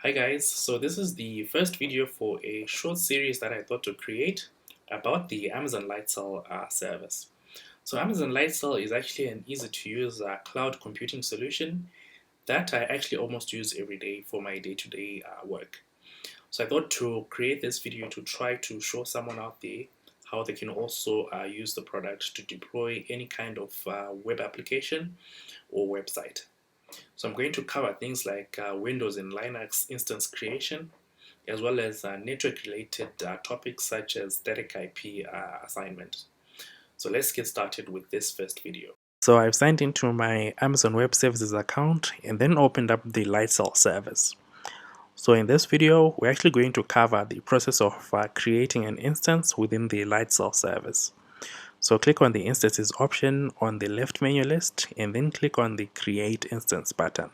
Hi guys, so this is the first video for a short series that I thought to create about the Amazon Lightsail service. So Amazon Lightsail is actually an easy to use cloud computing solution that I actually almost use every day for my day-to-day work. So I thought to create this video to try to show someone out there how they can also use the product to deploy any kind of web application or website. So I'm going to cover things like Windows and Linux instance creation, as well as network-related topics such as static IP assignment. So let's get started with this first video. So I've signed into my Amazon Web Services account and then opened up the Lightsail service. So in this video, we're actually going to cover the process of creating an instance within the Lightsail service. So click on the Instances option on the left menu list and then click on the Create Instance button.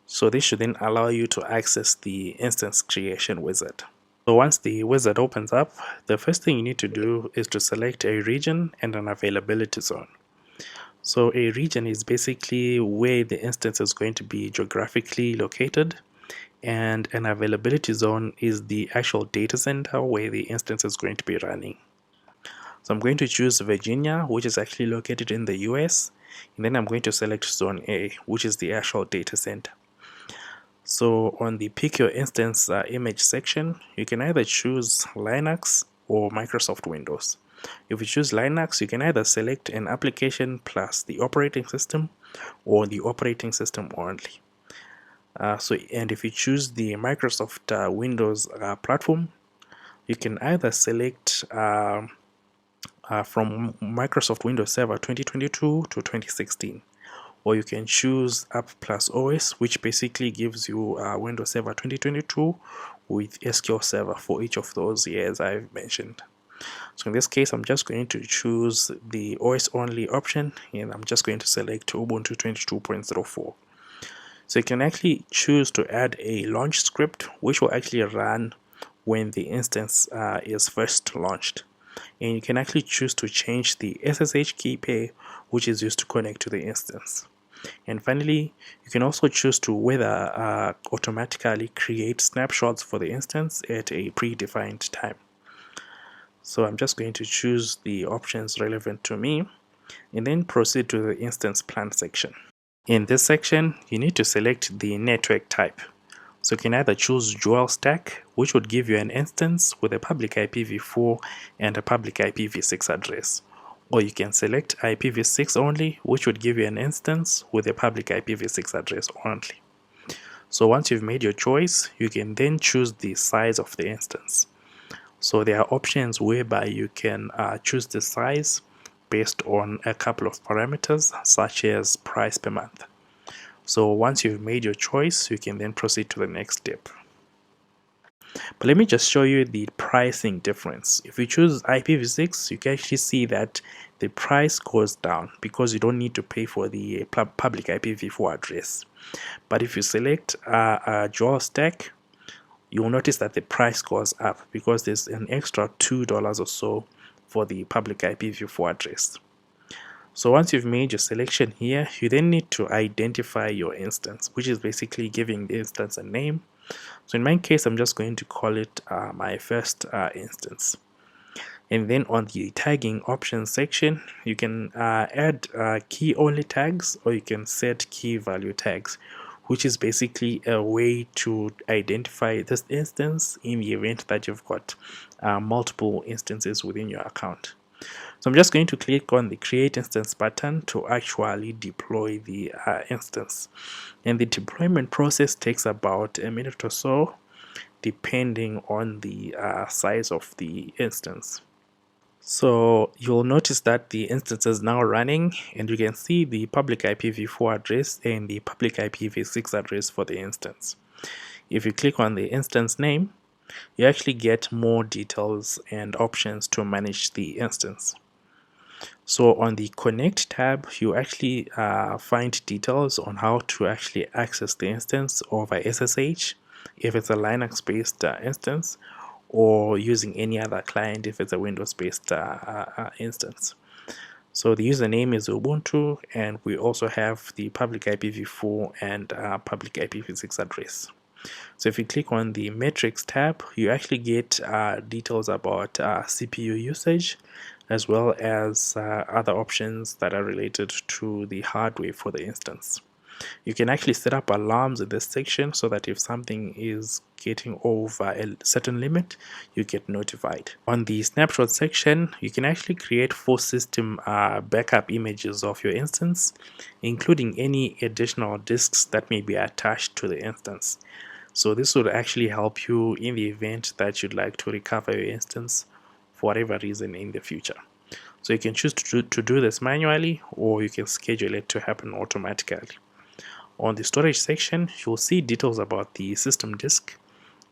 So this should then allow you to access the instance creation wizard. So once the wizard opens up, the first thing you need to do is to select a region and an availability zone. So a region is basically where the instance is going to be geographically located, and an availability zone is the actual data center where the instance is going to be running. So I'm going to choose Virginia, which is actually located in the US, and then I'm going to select zone A, which is the actual data center. So on the pick your instance image section, you can either choose Linux or Microsoft Windows. If you choose Linux, you can either select an application plus the operating system or the operating system only. And if you choose the Microsoft Windows platform, you can either select from Microsoft Windows Server 2022 to 2016. Or you can choose App Plus OS, which basically gives you Windows Server 2022 with SQL Server for each of those years I've mentioned. So in this case, I'm just going to choose the OS only option, and I'm just going to select Ubuntu 22.04. So you can actually choose to add a launch script, which will actually run when the instance is first launched. And you can actually choose to change the SSH key pair, which is used to connect to the instance. And finally, you can also choose to whether automatically create snapshots for the instance at a predefined time. So I'm just going to choose the options relevant to me and then proceed to the instance plan section. In this section, you need to select the network type. So you can either choose dual stack, which would give you an instance with a public IPv4 and a public IPv6 address. Or you can select IPv6 only, which would give you an instance with a public IPv6 address only. So once you've made your choice, you can then choose the size of the instance. So there are options whereby you can choose the size based on a couple of parameters, such as price per month. So once you've made your choice, you can then proceed to the next step. But let me just show you the pricing difference. If you choose IPv6, you can actually see that the price goes down because you don't need to pay for the public IPv4 address. But if you select a dual stack, you will notice that the price goes up because there's an extra $2 or so for the public IPv4 address. So once you've made your selection here, you then need to identify your instance, which is basically giving the instance a name. So in my case, I'm just going to call it my first instance. And then on the tagging options section, you can add key only tags, or you can set key value tags, which is basically a way to identify this instance in the event that you've got multiple instances within your account. So I'm just going to click on the create instance button to actually deploy the instance. And the deployment process takes about a minute or so, depending on the size of the instance. So you'll notice that the instance is now running, and you can see the public IPv4 address and the public IPv6 address for the instance. If you click on the instance name, you actually get more details and options to manage the instance. So on the connect tab, you actually find details on how to actually access the instance over SSH if it's a Linux based instance, or using any other client if it's a Windows based instance. So the username is Ubuntu, and we also have the public IPv4 and public IPv6 address. So if you click on the metrics tab, you actually get details about CPU usage, as well as other options that are related to the hardware for the instance. You can actually set up alarms in this section so that if something is getting over a certain limit, you get notified. On the snapshot section, you can actually create full system backup images of your instance, including any additional disks that may be attached to the instance. So this would actually help you in the event that you'd like to recover your instance for whatever reason in the future. So you can choose to do this manually, or you can schedule it to happen automatically. On the storage section, you'll see details about the system disk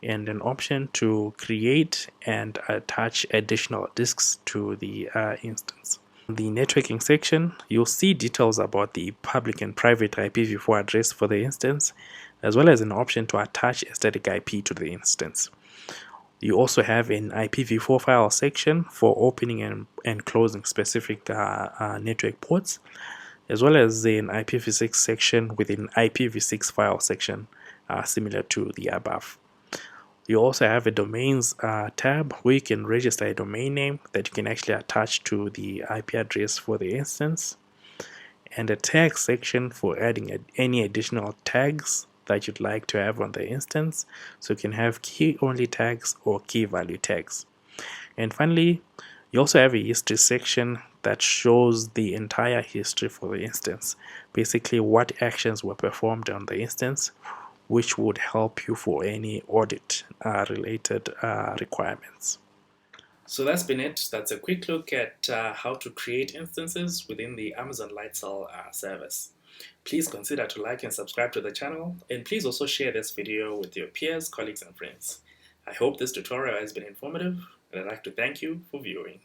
and an option to create and attach additional disks to the instance. In the networking section, you'll see details about the public and private IPv4 address for the instance, as well as an option to attach a static IP to the instance. You also have an IPv4 file section for opening and closing specific network ports, as well as an IPv6 section with an IPv6 file section similar to the above. You also have a domains tab where you can register a domain name that you can actually attach to the IP address for the instance, and a tag section for adding any additional tags that you'd like to have on the instance. So you can have key only tags or key value tags. And finally, you also have a history section that shows the entire history for the instance, basically what actions were performed on the instance, which would help you for any audit related requirements. So that's been it. That's a quick look at how to create instances within the Amazon Lightsail service. Please consider to like and subscribe to the channel, and please also share this video with your peers, colleagues, and friends. I hope this tutorial has been informative, and I'd like to thank you for viewing.